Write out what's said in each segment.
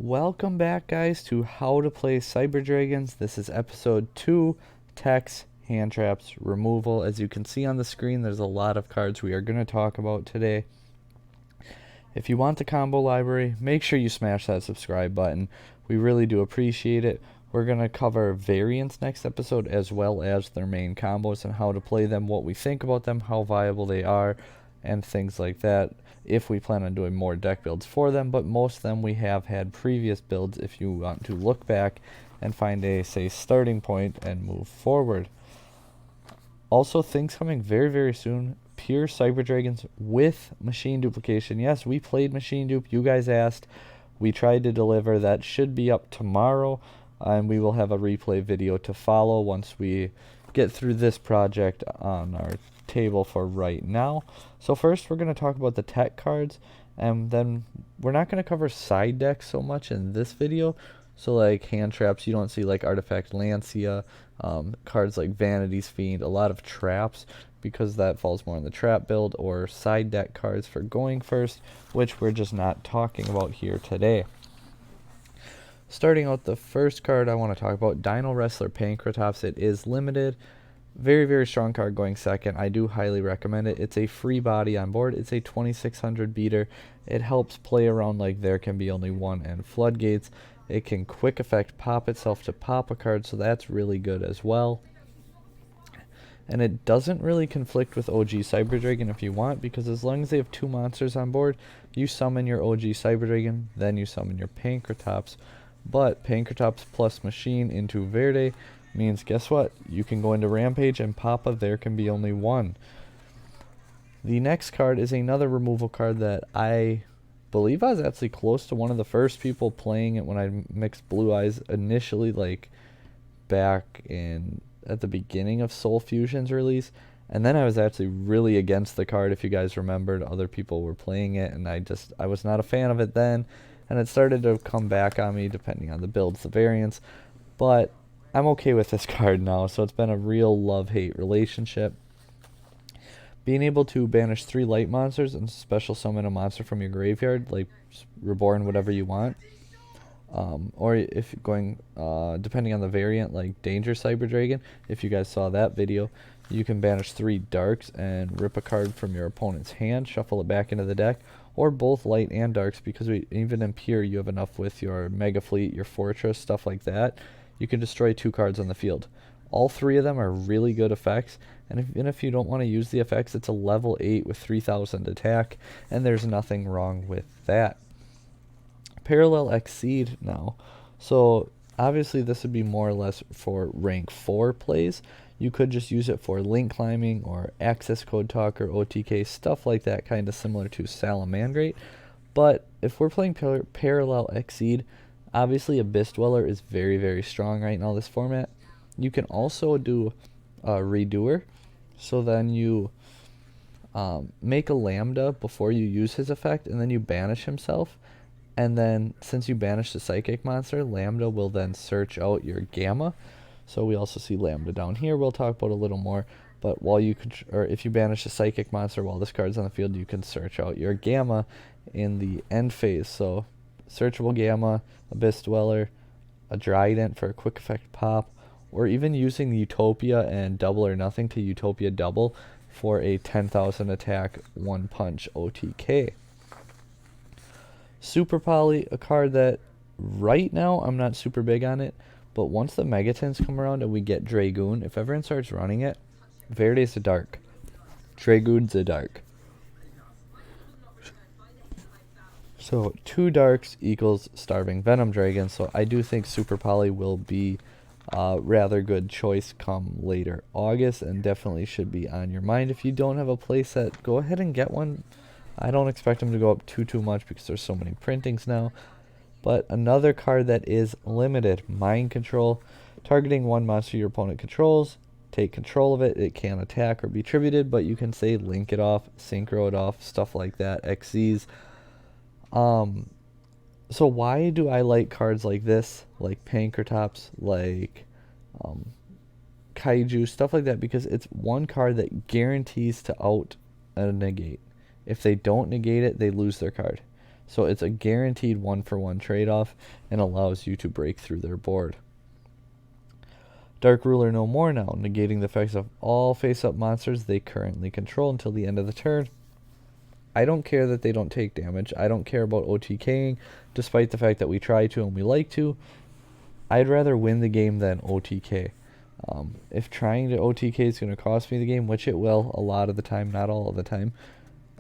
Welcome back, guys, to How to Play Cyber Dragons. This is episode 2, Text, Handtraps, Removal. As you can see on the screen, there's a lot of cards we are going to talk about today. If you want the combo library, make sure you smash that subscribe button. We really do appreciate it. We're going to cover variants next episode as well as their main combos and how to play them, what we think about them, how viable they are, and things like that, if we plan on doing more deck builds for them. But most of them we have had previous builds if you want to look back and find a, say, starting point and move forward. Also, things coming very, very soon. Pure Cyber Dragons with machine duplication. Yes, we played machine dupe. You guys asked. We tried to deliver. That should be up tomorrow. And we will have a replay video to follow once we get through this project on our table for right now. So first we're going to talk about the tech cards, and then we're not going to cover side decks so much in this video. So like hand traps, you don't see like Artifact Lancia, cards like Vanity's Fiend, a lot of traps, because that falls more in the trap build, or side deck cards for going first, which we're just not talking about here today. Starting out, the first card I want to talk about, Dino Wrestler Phantasm. It is limited. Very, very strong card going second. I do highly recommend it. It's a free body on board. It's a 2600 beater. It helps play around like There Can Be Only One and Floodgates. It can quick effect pop itself to pop a card, so that's really good as well. And it doesn't really conflict with OG Cyber Dragon if you want, because as long as they have 2 monsters on board, you summon your OG Cyber Dragon, then you summon your Phantasm. But Phantasm plus machine into Verde means, guess what? You can go into Rampage and pop a There Can Be Only One. The next card is another removal card that I believe I was actually close to one of the first people playing it when I mixed Blue Eyes initially, like back in at the beginning of Soul Fusion's release. And then I was actually really against the card, if you guys remembered. Other people were playing it, and I was not a fan of it then. And it started to come back on me depending on the builds, the variants. But I'm okay with this card now, so it's been a real love-hate relationship. Being able to banish 3 light monsters and special summon a monster from your graveyard, like Reborn, whatever you want. Or if going, depending on the variant, like Danger Cyber Dragon, if you guys saw that video, you can banish 3 darks and rip a card from your opponent's hand, shuffle it back into the deck, or both light and darks, because even in pure you have enough with your Mega Fleet, your Fortress, stuff like that. You can destroy 2 cards on the field. All 3 of them are really good effects, and even if you don't want to use the effects, it's a level 8 with 3000 attack, and there's nothing wrong with that. Parallel Exceed now. So obviously this would be more or less for rank 4 plays. You could just use it for link climbing or access code talk or OTK, stuff like that, kind of similar to Salamangreat. But if we're playing Parallel Exceed, obviously Abyss Dweller is very, very strong right now, this format. You can also do a Redoer, so then you make a Lambda before you use his effect, and then you banish himself. And then since you banish the Psychic monster, Lambda will then search out your Gamma. So we also see Lambda down here. We'll talk about a little more. But while you or if you banish a Psychic monster while this card's on the field, you can search out your Gamma in the end phase. So searchable Gamma, Abyss Dweller, a Dryadent for a quick effect pop, or even using the Utopia and Double or Nothing to Utopia Double for a 10,000 attack 1 punch OTK. Super Poly, a card that right now I'm not super big on it, but once the Megatons come around and we get Dragoon, if everyone starts running it, Verde's a dark, Dragoon's a dark. So 2 darks equals Starving Venom Dragon, so I do think Super Poly will be a rather good choice come later August, and definitely should be on your mind. If you don't have a playset, go ahead and get one. I don't expect them to go up too much because there's so many printings now. But another card that is limited, Mind Control. Targeting 1 monster your opponent controls, take control of it. It can attack or be tributed, but you can say link it off, synchro it off, stuff like that, XZs. So why do I like cards like this, like Phantasm, like Kaiju, stuff like that? Because it's one card that guarantees to out a negate. If they don't negate it, they lose their card. So it's a guaranteed 1-for-1 trade-off and allows you to break through their board. Dark Ruler no more now, negating the effects of all face-up monsters they currently control until the end of the turn. I don't care that they don't take damage. I don't care about OTKing, despite the fact that we try to and we like to. I'd rather win the game than OTK. If trying to OTK is going to cost me the game, which it will a lot of the time, not all of the time,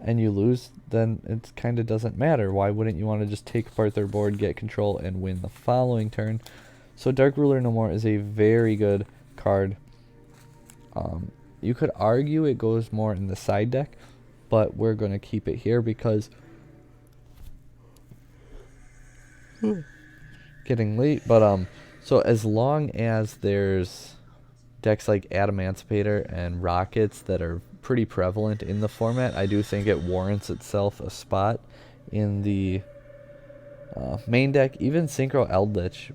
and you lose, then it kind of doesn't matter. Why wouldn't you want to just take apart their board, get control, and win the following turn? So Dark Ruler no more is a very good card. You could argue it goes more in the side deck, but we're going to keep it here because getting late. But so as long as there's decks like Adamantipator and Rockets that are pretty prevalent in the format, I do think it warrants itself a spot in the main deck. Even Synchro Eldritch,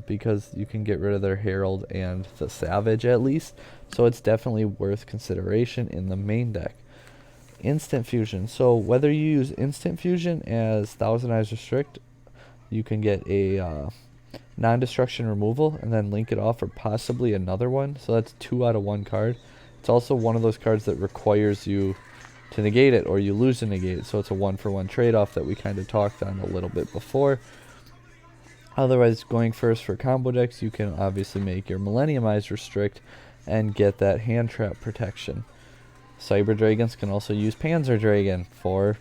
because you can get rid of their Herald and the Savage at least, so it's definitely worth consideration in the main deck. Instant Fusion. So whether you use Instant Fusion as Thousand Eyes Restrict, you can get a non-destruction removal and then link it off, or possibly another one. So that's 2 out of 1 card. It's also one of those cards that requires you to negate it, or you lose a negate. So it's a 1-for-1 trade-off that we kind of talked on a little bit before. Otherwise, going first for combo decks, you can obviously make your Millennium Eyes Restrict and get that hand trap protection. Cyber Dragons can also use Panzer Dragon for,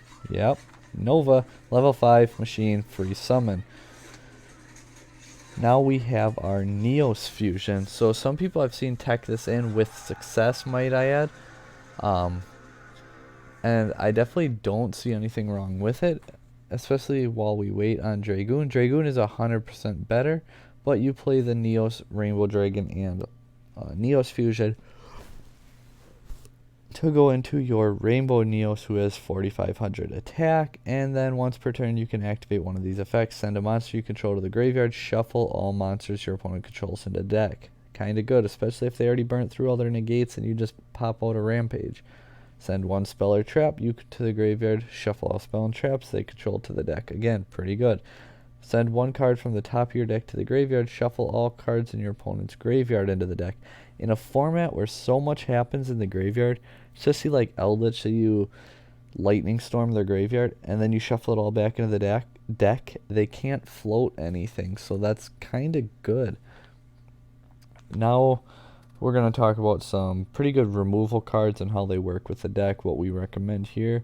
Nova, level 5 machine, free summon. Now we have our Neos Fusion. So some people I've seen tech this in with success, might I add. And I definitely don't see anything wrong with it, especially while we wait on Dragoon. Dragoon is 100% better, but you play the Neos Rainbow Dragon and Neos Fusion to go into your Rainbow Neos, who has 4,500 attack, and then once per turn you can activate one of these effects. Send a monster you control to the graveyard, shuffle all monsters your opponent controls into deck. Kinda good, especially if they already burnt through all their negates and you just pop out a Rampage. Send one spell or trap you to the graveyard, shuffle all spell and traps they control to the deck. Again, pretty good. Send one card from the top of your deck to the graveyard, shuffle all cards in your opponent's graveyard into the deck. In a format where so much happens in the graveyard, especially like Eldritch, so you Lightning Storm their graveyard, and then you shuffle it all back into the deck, they can't float anything, so that's kind of good. Now we're going to talk about some pretty good removal cards and how they work with the deck, what we recommend here.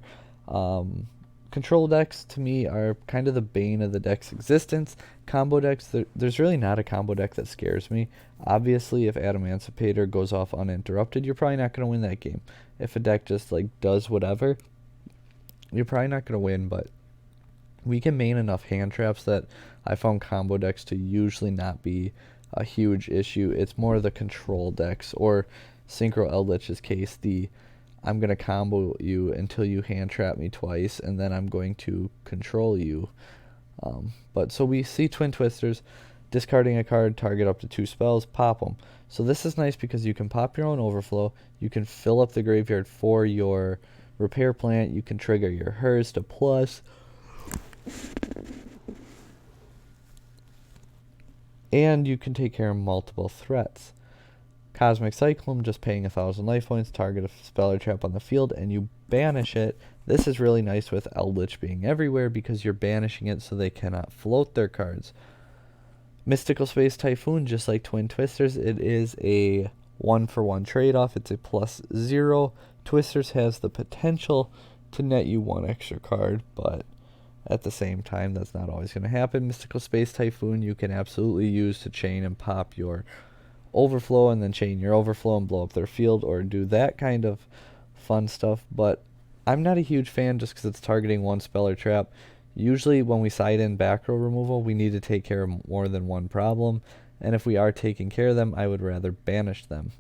Control decks, to me, are kind of the bane of the deck's existence. Combo decks, there's really not a combo deck that scares me. Obviously, if Adamantipator goes off uninterrupted, you're probably not going to win that game. If a deck just does whatever, you're probably not going to win, but we can main enough hand traps that I found combo decks to usually not be a huge issue. It's more the control decks, or Synchro Eldritch's case, I'm going to combo you until you hand trap me twice, and then I'm going to control you. But so we see Twin Twisters, discarding a card, target up to 2 spells, pop them. So this is nice because you can pop your own overflow, you can fill up the graveyard for your repair plant, you can trigger your hers to plus, and you can take care of multiple threats. Cosmic Cyclone, just paying 1,000 life points, target a spell or trap on the field, and you banish it. This is really nice with Eldritch being everywhere because you're banishing it so they cannot float their cards. Mystical Space Typhoon, just like Twin Twisters, it is a 1-for-1 trade-off. It's a +0. Twisters has the potential to net you 1 extra card, but at the same time, that's not always going to happen. Mystical Space Typhoon, you can absolutely use to chain and pop your overflow and then chain your overflow and blow up their field, or do that kind of fun stuff, but I'm not a huge fan just because it's targeting 1 spell or trap. Usually when we side in back row removal, we need to take care of more than one problem, and if we are taking care of them, I would rather banish them.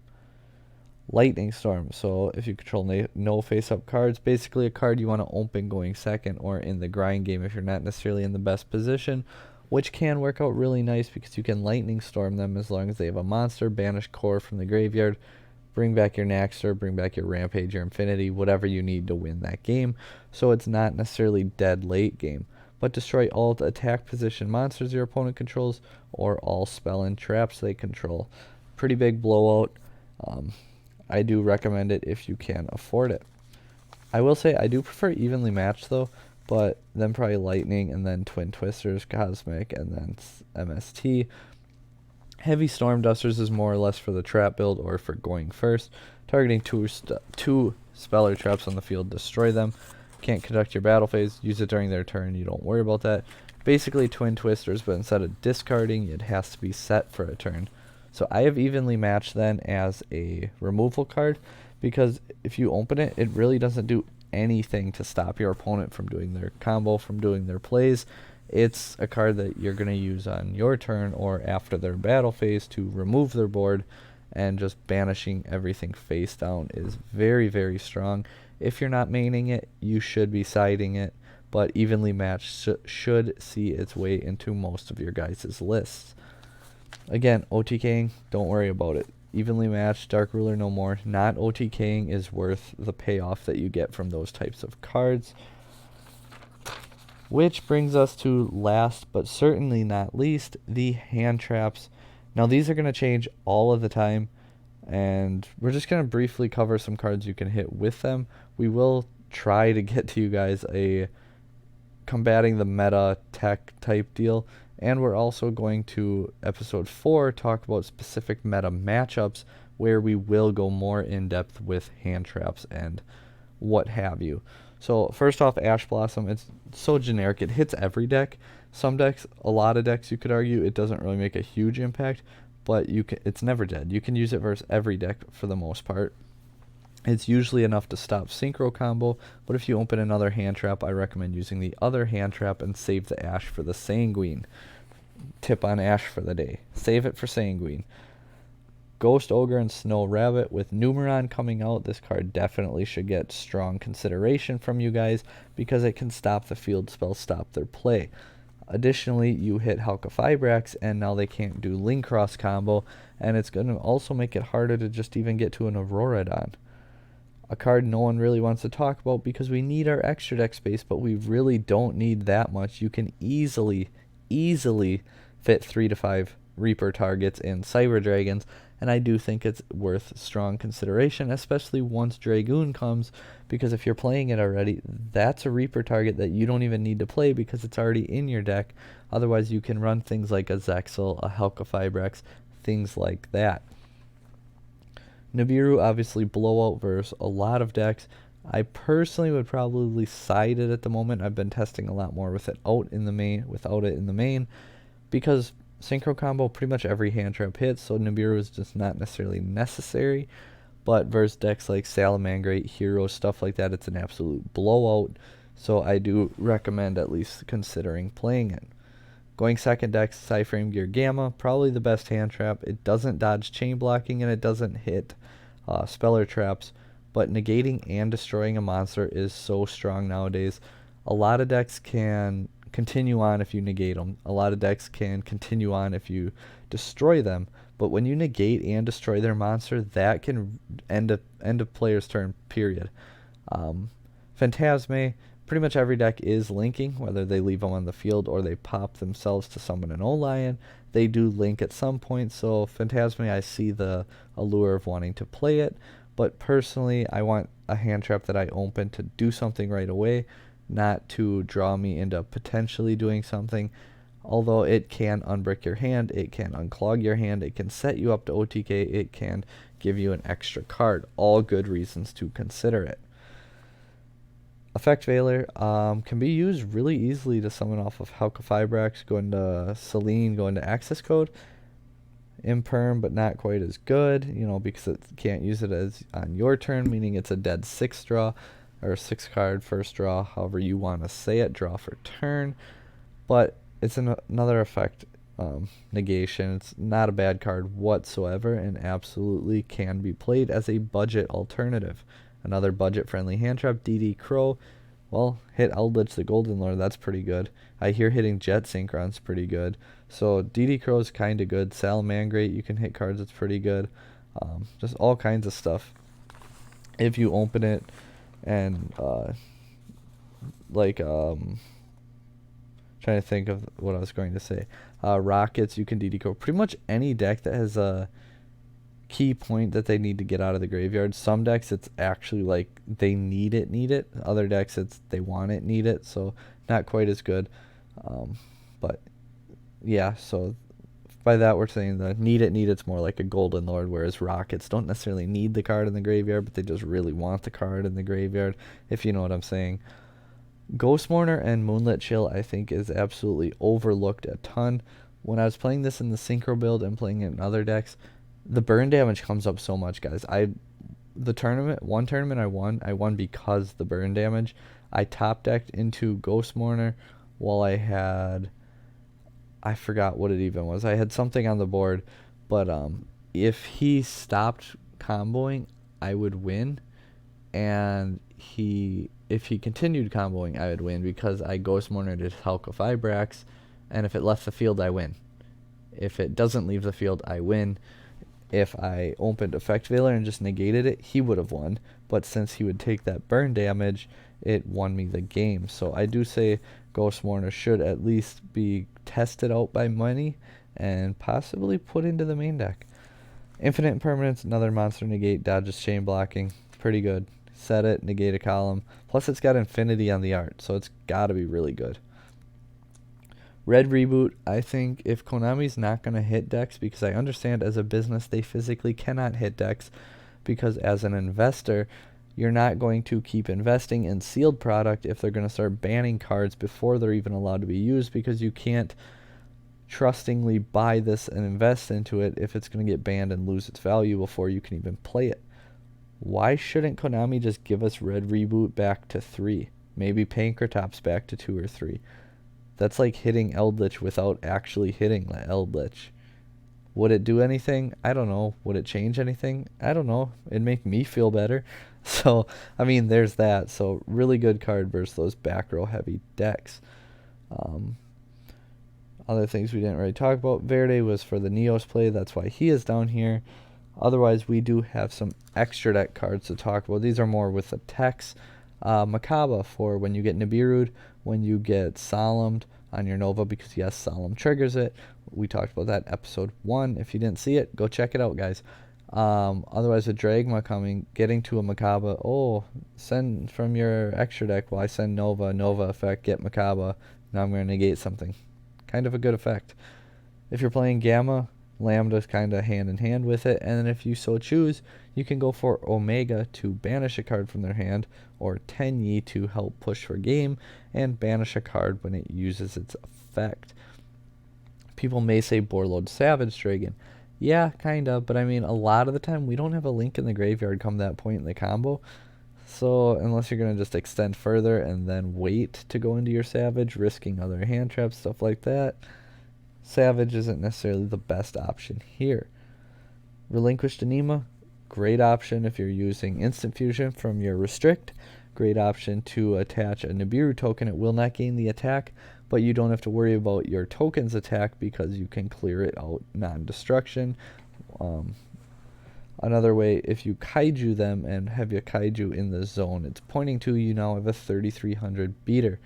Lightning Storm, so if you control no face-up cards, basically a card you want to open going second or in the grind game if you're not necessarily in the best position, which can work out really nice because you can Lightning Storm them as long as they have a monster, banish core from the graveyard, bring back your Naxter, bring back your Rampage, your Infinity, whatever you need to win that game. So it's not necessarily dead late game. but destroy all the attack position monsters your opponent controls or all spell and traps they control. Pretty big blowout. I do recommend it if you can afford it. I will say I do prefer evenly matched though, but then probably lightning and then twin twisters, cosmic, and then MST. Heavy storm dusters is more or less for the trap build or for going first. Targeting two speller traps on the field, destroy them. Can't conduct your battle phase, use it during their turn, you don't worry about that. Basically twin twisters, but instead of discarding, it has to be set for a turn. So I have evenly matched then as a removal card, because if you open it, it really doesn't do anything to stop your opponent from doing their combo, from doing their plays. It's a card that you're going to use on your turn or after their battle phase to remove their board, and just banishing everything face down is very, very strong. If you're not maining it, you should be siding it, but evenly matched should see its way into most of your guys' lists. Again, OTKing, don't worry about it. Evenly matched, Dark Ruler no more. Not OTKing is worth the payoff that you get from those types of cards. Which brings us to last but certainly not least, the hand traps. Now these are going to change all of the time, and we're just going to briefly cover some cards you can hit with them. We will try to get to you guys a combating the meta tech type deal, and we're also going to, episode 4, talk about specific meta matchups where we will go more in depth with hand traps and what have you. So first off, Ash Blossom, it's so generic, it hits every deck. Some decks, a lot of decks you could argue, it doesn't really make a huge impact, but it's never dead. You can use it versus every deck for the most part. It's usually enough to stop Synchro combo, but if you open another hand trap, I recommend using the other hand trap and save the Ash for the Sanguine. Tip on Ash for the day. Save it for Sanguine. Ghost Ogre and Snow Rabbit. With Numeron coming out, this card definitely should get strong consideration from you guys because it can stop the field spell, stop their play. Additionally, you hit Halqifibrax, and now they can't do Link Cross combo, and it's going to also make it harder to just even get to an Aurora. A card no one really wants to talk about because we need our extra deck space, but we really don't need that much. You can easily fit 3 to 5 Reaper targets in Cyber Dragons, and I do think it's worth strong consideration, especially once Dragoon comes, because if you're playing it already, that's a Reaper target that you don't even need to play because it's already in your deck. Otherwise, you can run things like a Zexal, a Halqifibrax, things like that. Nibiru, obviously blowout versus a lot of decks. I personally would probably side it at the moment. I've been testing a lot more with it out in the main, without it in the main, because Synchro combo pretty much every hand trap hits, so Nibiru is just not necessarily necessary. But versus decks like Salamangreat, Hero, stuff like that, it's an absolute blowout. So I do recommend at least considering playing it. Going second deck, Psyframe Gear Gamma, probably the best hand trap. It doesn't dodge chain blocking and it doesn't hit speller traps, but negating and destroying a monster is so strong nowadays. A lot of decks can continue on if you negate them. A lot of decks can continue on if you destroy them, but when you negate and destroy their monster, that can end a player's turn, period. Phantasm, pretty much every deck is linking, whether they leave them on the field or they pop themselves to summon an Olion. They do link at some point, so Phantasm, I see the allure of wanting to play it, but personally, I want a hand trap that I open to do something right away, not to draw me into potentially doing something. Although it can unbrick your hand, it can unclog your hand, it can set you up to OTK, it can give you an extra card. All good reasons to consider it. Effect Veiler can be used really easily to summon off of Halqifibrax, go into Selene, go into Access Code. Imperm, but not quite as good, because it can't use it as on your turn, meaning it's a dead 6 draw, or 6 card first draw, however you want to say it, draw for turn. But it's another effect, negation. It's not a bad card whatsoever, and absolutely can be played as a budget alternative. Another budget-friendly hand trap, DD Crow. Well, hit Eldritch the Golden Lord, that's pretty good. I hear hitting Jet Synchron's pretty good. So DD Crow's kind of good. Salamangreat, you can hit cards, it's pretty good. Just all kinds of stuff. If you open it, and Trying to think of what I was going to say. Rockets, you can DD pretty much any deck that has a key point that they need to get out of the graveyard. Some decks it's actually like they need it. Other decks it's they want it, need it, so not quite as good. But yeah, so by that we're saying the need it's more like a Golden Lord, whereas Rockets don't necessarily need the card in the graveyard, but they just really want the card in the graveyard, if you know what I'm saying. Ghost Mourner and Moonlit Chill I think is absolutely overlooked a ton. When I was playing this in the Synchro build and playing it in other decks, the burn damage comes up so much, guys. One tournament I won because the burn damage. I top decked into Ghost Mourner while I forgot what it even was. I had something on the board, but if he stopped comboing, I would win, and if he continued comboing, I would win because I Ghost Mourner to Talco Fibrax, and if it left the field, I win. If it doesn't leave the field, I win. If I opened Effect Veiler and just negated it, he would have won. But since he would take that burn damage, it won me the game. So I do say Ghost Mourner should at least be tested out by money and possibly put into the main deck. Infinite Impermanence, another monster negate, dodges chain blocking. Pretty good. Set it, negate a column. Plus it's got infinity on the art, so it's got to be really good. Red Reboot, I think if Konami's not going to hit decks, because I understand as a business they physically cannot hit decks, because as an investor, you're not going to keep investing in sealed product if they're going to start banning cards before they're even allowed to be used, because you can't trustingly buy this and invest into it if it's going to get banned and lose its value before you can even play it. Why shouldn't Konami just give us Red Reboot back to 3? Maybe Handtraps back to 2 or 3. That's like hitting Eldritch without actually hitting the Eldritch. Would it do anything? I don't know. Would it change anything? I don't know. It'd make me feel better. So, I mean, there's that. So, really good card versus those back row heavy decks. Other things we didn't really talk about. Verde was for the Neos play. That's why he is down here. Otherwise, we do have some extra deck cards to talk about. These are more with the text. Makaba for when you get Nibiru'd, when you get Solemned on your Nova, because yes, Solemn triggers it. We talked about that episode 1. If you didn't see it, go check it out, guys. Otherwise, with Dragma getting to a Makaba, send from your extra deck. Well, I send Nova effect, get Makaba. Now I'm going to negate something. Kind of a good effect. If you're playing Gamma, Lambda's kind of hand in hand with it, and then if you so choose, you can go for Omega to banish a card from their hand, or Tenyi to help push for game and banish a card when it uses its effect. People may say Borload Savage Dragon. Yeah, kind of, but I mean, a lot of the time we don't have a link in the graveyard come that point in the combo. So unless you're going to just extend further and then wait to go into your Savage, risking other hand traps, stuff like that, Savage isn't necessarily the best option here. Relinquish Dyneema, great option if you're using Instant Fusion from your Restrict. Great option to attach a Nibiru token. It will not gain the attack, but you don't have to worry about your token's attack because you can clear it out non-destruction. Another way, if you Kaiju them and have your Kaiju in the zone, it's pointing to you now have a 3300 beater.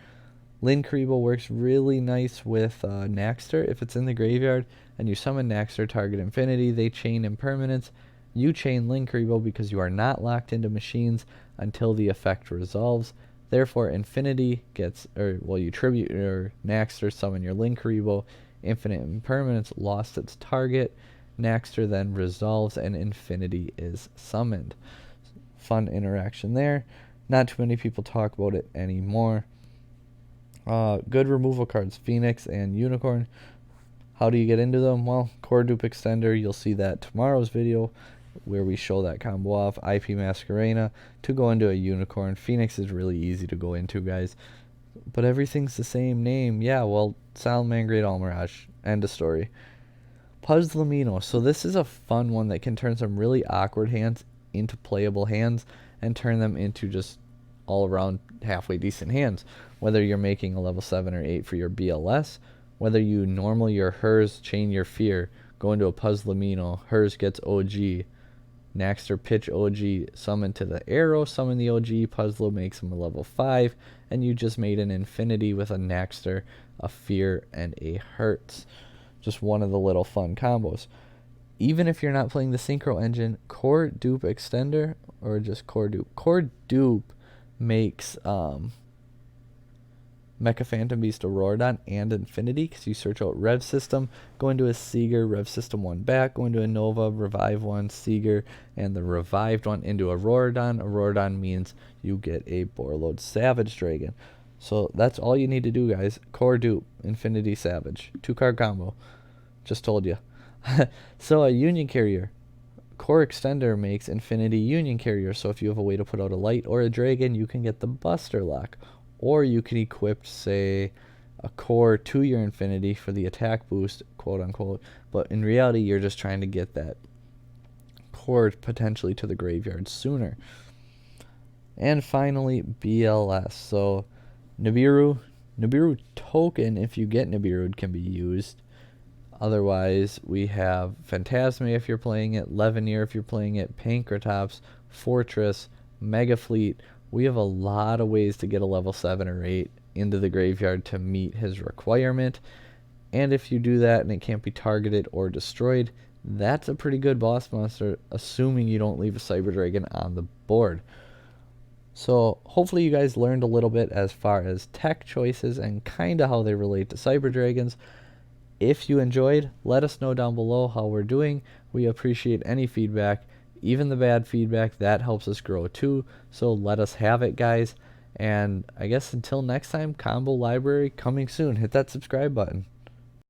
Linkreeble works really nice with Naxter. If it's in the graveyard and you summon Naxter, target Infinity, they chain Impermanence. You chain Linkreeble because you are not locked into machines until the effect resolves. Therefore, Infinity you tribute your Naxter, summon your Linkreeble. Infinite Impermanence lost its target. Naxter then resolves and Infinity is summoned. Fun interaction there. Not too many people talk about it anymore. Good removal cards, Phoenix and Unicorn. How do you get into them? Well, Core Dupe Extender, you'll see that tomorrow's video where we show that combo off. IP Masquerena to go into a Unicorn. Phoenix is really easy to go into, guys. But everything's the same name. Yeah, well, Salamangreat Great Almirage. End of story. Puzzle Amino. So this is a fun one that can turn some really awkward hands into playable hands and turn them into just all around halfway decent hands. Whether you're making a level 7 or 8 for your BLS, whether you normal your Hers, chain your Fear, go into a Puzzle Amino, Hers gets OG, Naxter pitch OG, summon to the arrow, summon the OG, Puzzle makes him a level 5, and you just made an Infinity with a Naxter, a Fear, and a Hertz. Just one of the little fun combos. Even if you're not playing the Synchro engine, Core Dupe Extender, or just Core Dupe makes Mecha Phantom Beast Aurora and Infinity, because you search out Rev System, go into a Seeger, Rev System 1 back, go into a Nova, Revive 1, Seeger, and the revived one into Aurora. Aurora means you get a Borreload Savage Dragon. So that's all you need to do, guys. Core Dupe, Infinity Savage. 2-card combo. Just told you. So a Union Carrier. Core Extender makes Infinity Union Carrier, so if you have a way to put out a light or a dragon, you can get the Buster Lock. Or you can equip, say, a core to your Infinity for the attack boost, quote unquote. But in reality, you're just trying to get that core potentially to the graveyard sooner. And finally, BLS. So Nibiru token, if you get Nibiru, can be used. Otherwise, we have Phantasm if you're playing it, Leveneer if you're playing it, Pankratops, Fortress, Mega Fleet. We have a lot of ways to get a level 7 or 8 into the graveyard to meet his requirement. And if you do that and it can't be targeted or destroyed, that's a pretty good boss monster, assuming you don't leave a Cyber Dragon on the board. So hopefully you guys learned a little bit as far as tech choices and kind of how they relate to Cyber Dragons. If you enjoyed, let us know down below how we're doing. We appreciate any feedback. Even the bad feedback, that helps us grow too. So let us have it, guys. And I guess until next time, Combo Library coming soon. Hit that subscribe button.